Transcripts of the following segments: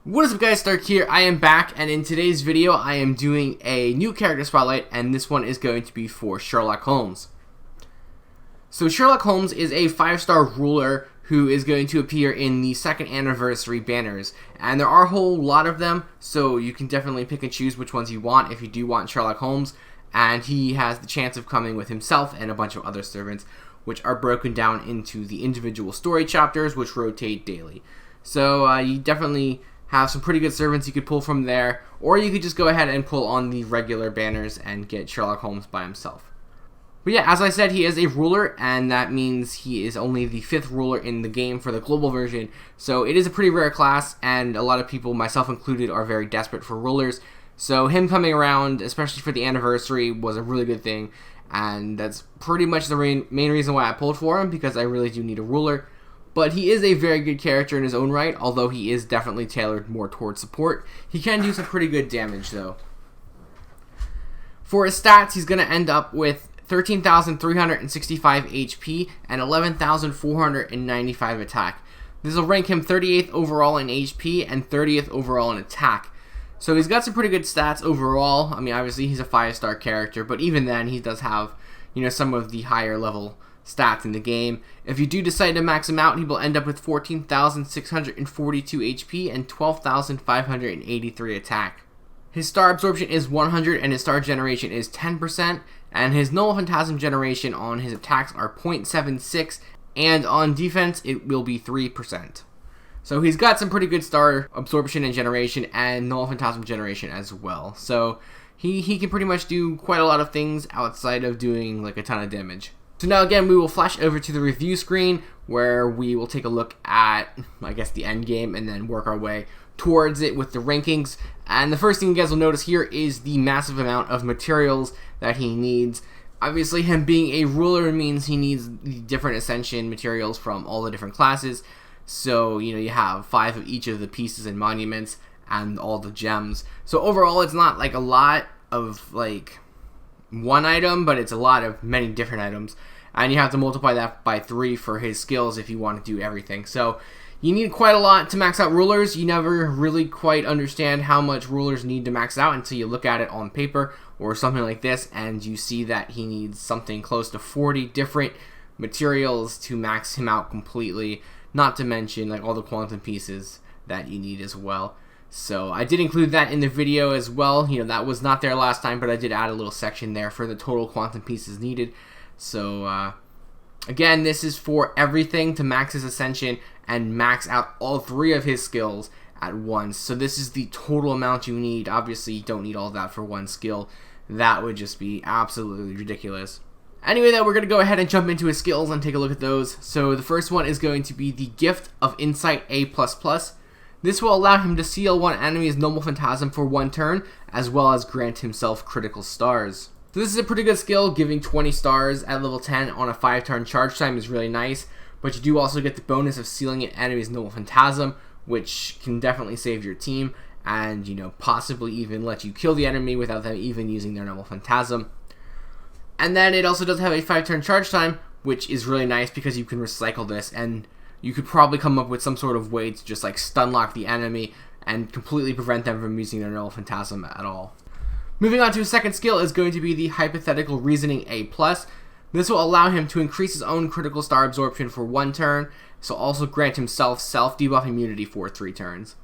What is up guys, Stark here. I am back, and in today's video I am doing a new character spotlight, and this one is going to be for Sherlock Holmes. So Sherlock Holmes is a 5-star ruler who is going to appear in the 2nd anniversary banners, and there are a whole lot of them, so you can definitely pick and choose which ones you want if you do want Sherlock Holmes. And he has the chance of coming with himself and a bunch of other servants, which are broken down into the individual story chapters, which rotate daily. So you definitely have some pretty good servants you could pull from there, or you could just go ahead and pull on the regular banners and get Sherlock Holmes by himself. But yeah, as I said, he is a ruler, and that means he is only the 5th ruler in the game for the global version, so it is a pretty rare class, and a lot of people, myself included, are very desperate for rulers. So him coming around, especially for the anniversary, was a really good thing, and that's pretty much the main reason why I pulled for him, because I really do need a ruler. But he is a very good character in his own right, although he is definitely tailored more towards support. He can do some pretty good damage, though. For his stats, he's going to end up with 13,365 HP and 11,495 attack. This will rank him 38th overall in HP and 30th overall in attack. So he's got some pretty good stats overall. I mean, obviously he's a 5-star character, but even then he does have, some of the higher level stats in the game. If you do decide to max him out, he will end up with 14,642 HP and 12,583 attack. His star absorption is 100 and his star generation is 10%, and his null phantasm generation on his attacks are 0.76, and on defense it will be 3%. So he's got some pretty good star absorption and generation and null phantasm generation as well. So he can pretty much do quite a lot of things outside of doing like a ton of damage. So now again, we will flash over to the review screen where we will take a look at, I guess, the end game and then work our way towards it with the rankings. And the first thing you guys will notice here is the massive amount of materials that he needs. Obviously, him being a ruler means he needs the different ascension materials from all the different classes. So, you have 5 of each of the pieces and monuments and all the gems. So overall, it's not like a lot of like one item, but it's a lot of many different items, and you have to multiply that by 3 for his skills if you want to do everything. So you need quite a lot to max out rulers. You never really quite understand how much rulers need to max out until you look at it on paper or something like this, and you see that he needs something close to 40 different materials to max him out completely, not to mention like all the quantum pieces that you need as well. So I did include that in the video as well. That was not there last time, but I did add a little section there for the total quantum pieces needed. So again, this is for everything to max his ascension and max out all 3 of his skills at once. So this is the total amount you need. Obviously, you don't need all that for one skill. That would just be absolutely ridiculous. Anyway, though, we're going to go ahead and jump into his skills and take a look at those. So the first one is going to be the Gift of Insight A++. This will allow him to seal one enemy's normal phantasm for 1 turn, as well as grant himself critical stars. So this is a pretty good skill. Giving 20 stars at level 10 on a 5-turn charge time is really nice, but you do also get the bonus of sealing an enemy's normal phantasm, which can definitely save your team, and possibly even let you kill the enemy without them even using their normal phantasm. And then it also does have a 5-turn charge time, which is really nice because you can recycle this, and you could probably come up with some sort of way to just like stun lock the enemy and completely prevent them from using their null phantasm at all. Moving on to his second skill is going to be the Hypothetical Reasoning A+. This will allow him to increase his own critical star absorption for 1 turn, so also grant himself self-debuff immunity for 3 turns.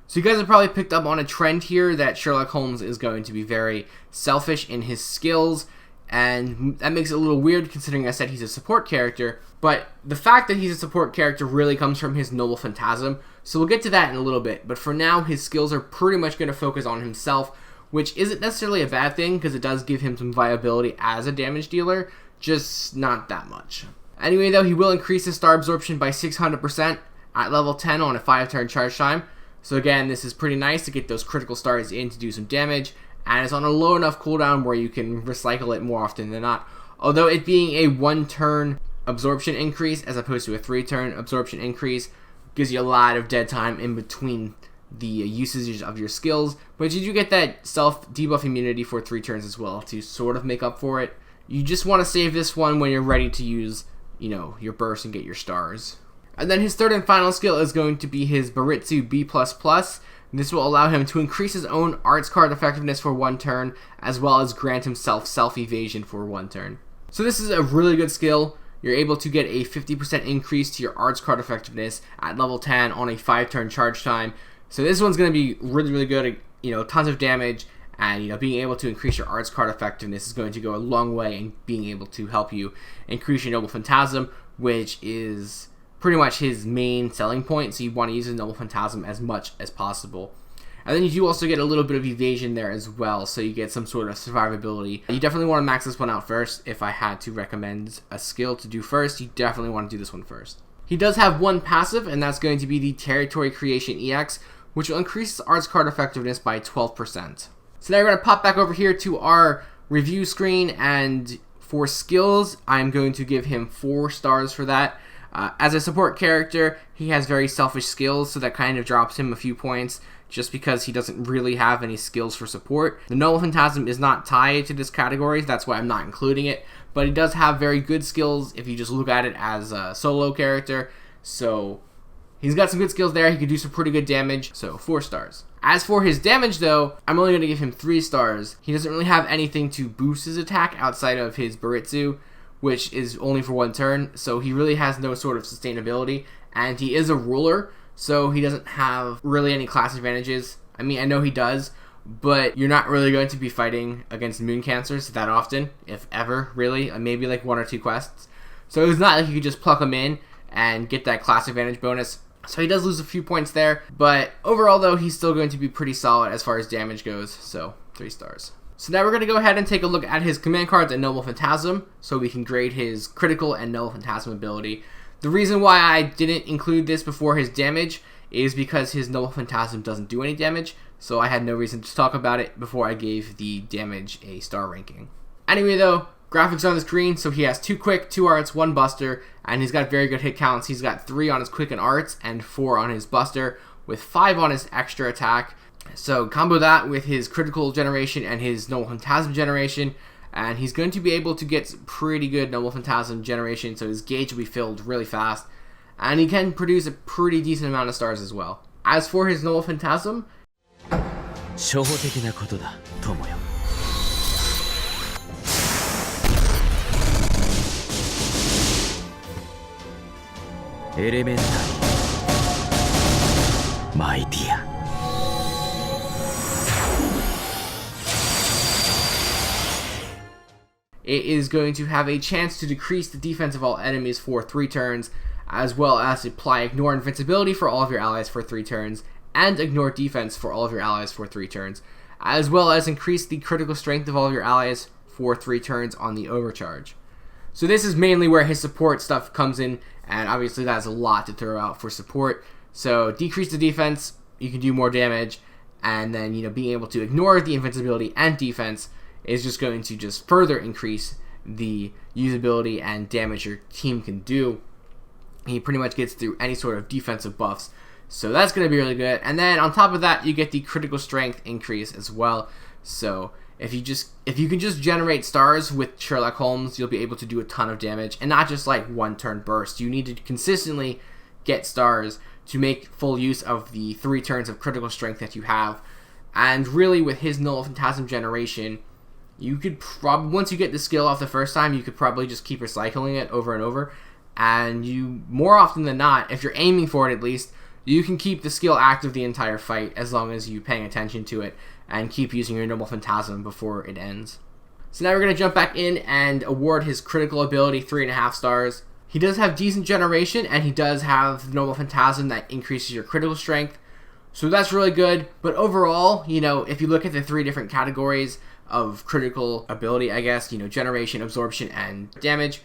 So you guys have probably picked up on a trend here that Sherlock Holmes is going to be very selfish in his skills, and that makes it a little weird considering I said he's a support character, but the fact that he's a support character really comes from his noble phantasm, so we'll get to that in a little bit. But for now, his skills are pretty much going to focus on himself, which isn't necessarily a bad thing because it does give him some viability as a damage dealer, just not that much. Anyway, though, he will increase his star absorption by 600% at level 10 on a 5-turn charge time. So again, this is pretty nice to get those critical stars in to do some damage, and it's on a low enough cooldown where you can recycle it more often than not. Although it being a 1-turn absorption increase as opposed to a 3-turn absorption increase gives you a lot of dead time in between the usages of your skills, but you do get that self-debuff immunity for 3 turns as well to sort of make up for it. You just want to save this one when you're ready to use, your burst and get your stars. And then his third and final skill is going to be his Baritsu B++. This will allow him to increase his own arts card effectiveness for 1 turn, as well as grant himself self-evasion for 1 turn. So this is a really good skill. You're able to get a 50% increase to your arts card effectiveness at level 10 on a 5-turn charge time. So this one's going to be really, really good. Tons of damage, and being able to increase your arts card effectiveness is going to go a long way in being able to help you increase your Noble Phantasm, which is pretty much his main selling point. So you want to use his Noble Phantasm as much as possible. And then you do also get a little bit of evasion there as well, so you get some sort of survivability. You definitely want to max this one out first. If I had to recommend a skill to do first, you definitely want to do this one first. He does have one passive, and that's going to be the Territory Creation EX, which will increase his arts card effectiveness by 12%. So now we're going to pop back over here to our review screen, and for skills, I'm going to give him 4 stars for that. As a support character, he has very selfish skills, so that kind of drops him a few points, just because he doesn't really have any skills for support. The Noble Phantasm is not tied to this category, that's why I'm not including it, but he does have very good skills if you just look at it as a solo character, so he's got some good skills there. He can do some pretty good damage, so 4 stars. As for his damage though, I'm only going to give him 3 stars. He doesn't really have anything to boost his attack outside of his Baritsu, which is only for 1 turn, so he really has no sort of sustainability, and he is a ruler, so he doesn't have really any class advantages. I mean, I know he does, but you're not really going to be fighting against moon cancers that often, if ever, really. Maybe like 1 or 2 quests. So it's not like you could just pluck him in and get that class advantage bonus. So he does lose a few points there, but overall though, he's still going to be pretty solid as far as damage goes, so 3 stars. So now we're going to go ahead and take a look at his command cards and Noble Phantasm, so we can grade his critical and Noble Phantasm ability. The reason why I didn't include this before his damage is because his Noble Phantasm doesn't do any damage, so I had no reason to talk about it before I gave the damage a star ranking. Anyway though, graphics on the screen, so he has 2 quick, 2 arts, 1 buster, and he's got very good hit counts. He's got 3 on his quick and arts, and 4 on his buster, with 5 on his extra attack. So combo that with his critical generation and his Noble Phantasm generation, and he's going to be able to get pretty good Noble Phantasm generation, so his gauge will be filled really fast, and he can produce a pretty decent amount of stars as well. As for his Noble Phantasm, my dear. It is going to have a chance to decrease the defense of all enemies for 3 turns, as well as apply ignore invincibility for all of your allies for 3 turns, and ignore defense for all of your allies for 3 turns, as well as increase the critical strength of all of your allies for 3 turns on the overcharge. So this is mainly where his support stuff comes in, and obviously that's a lot to throw out for support. So decrease the defense, you can do more damage, and then being able to ignore the invincibility and defense is just going to just further increase the usability and damage your team can do. He pretty much gets through any sort of defensive buffs, so that's going to be really good. And then on top of that, you get the critical strength increase as well. So if you can just generate stars with Sherlock Holmes, you'll be able to do a ton of damage, and not just like 1 turn burst. You need to consistently get stars to make full use of the 3 turns of critical strength that you have. And really, with his Noble Phantasm generation, you could probably, once you get the skill off the first time, you could probably just keep recycling it over and over, and you, more often than not, if you're aiming for it at least, you can keep the skill active the entire fight as long as you're paying attention to it and keep using your Noble Phantasm before it ends. So now we're going to jump back in and award his critical ability 3.5 stars. He does have decent generation, and he does have Noble Phantasm that increases your critical strength, so that's really good. But overall, if you look at the 3 different categories of critical ability, I guess, generation, absorption, and damage,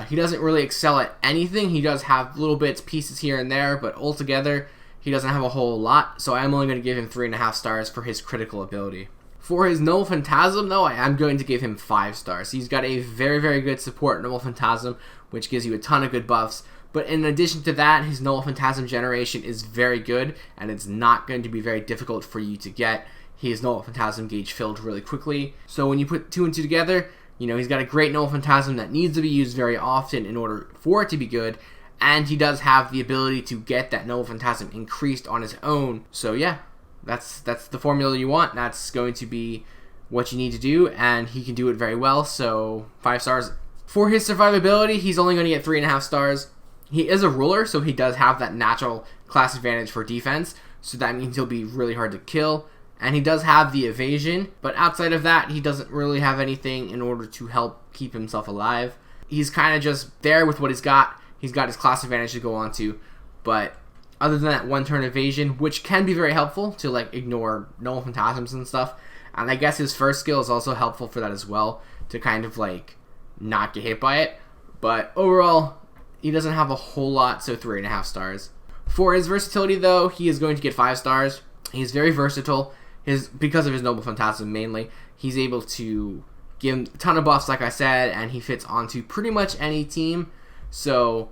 he doesn't really excel at anything. He does have little bits, pieces here and there, but altogether, he doesn't have a whole lot, so I'm only going to give him 3.5 stars for his critical ability. For his Noble Phantasm, though, I am going to give him 5 stars. He's got a very, very good support Noble Phantasm, which gives you a ton of good buffs. But in addition to that, his Noble Phantasm generation is very good, and it's not going to be very difficult for you to get. His Noble Phantasm gauge filled really quickly. So when you put 2 and 2 together, he's got a great Noble Phantasm that needs to be used very often in order for it to be good, and he does have the ability to get that Noble Phantasm increased on his own. So yeah, that's the formula you want. That's going to be what you need to do, and he can do it very well. So 5 stars. For his survivability, he's only going to get 3.5 stars. He is a ruler, so he does have that natural class advantage for defense, so that means he'll be really hard to kill. And he does have the evasion, but outside of that, he doesn't really have anything in order to help keep himself alive. He's kind of just there with what he's got. He's got his class advantage to go on to, but other than that 1-turn evasion, which can be very helpful to like ignore Noble Phantasms and stuff, and I guess his first skill is also helpful for that as well, to kind of like not get hit by it. But overall, he doesn't have a whole lot, so 3.5 stars. For his versatility though, he is going to get 5 stars. He's very versatile. Because of his Noble Phantasm mainly, he's able to give him a ton of buffs, like I said, and he fits onto pretty much any team. So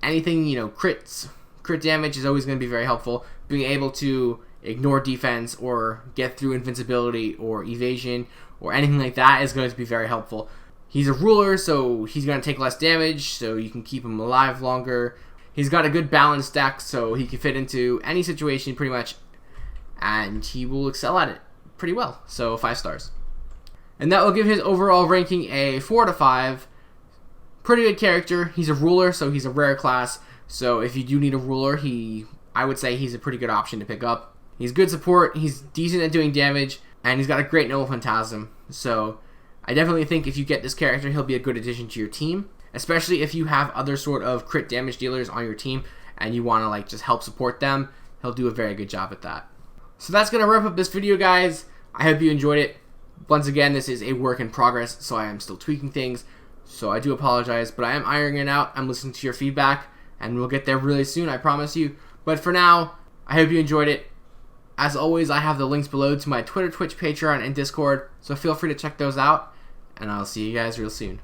anything, you know, crit damage is always going to be very helpful. Being able to ignore defense or get through invincibility or evasion or anything like that is going to be very helpful. He's a ruler, so he's going to take less damage, so you can keep him alive longer. He's got a good balanced deck, so he can fit into any situation pretty much, and he will excel at it pretty well. So 5 stars. And that will give his overall ranking a 4 out of 5. Pretty good character. He's a ruler, so he's a rare class. So if you do need a ruler, I would say he's a pretty good option to pick up. He's good support, he's decent at doing damage, and he's got a great Noble Phantasm. So I definitely think if you get this character, he'll be a good addition to your team, especially if you have other sort of crit damage dealers on your team and you want to like just help support them. He'll do a very good job at that. So that's going to wrap up this video, guys. I hope you enjoyed it. Once again, this is a work in progress, so I am still tweaking things. So I do apologize, but I am ironing it out. I'm listening to your feedback, and we'll get there really soon, I promise you. But for now, I hope you enjoyed it. As always, I have the links below to my Twitter, Twitch, Patreon, and Discord, so feel free to check those out, and I'll see you guys real soon.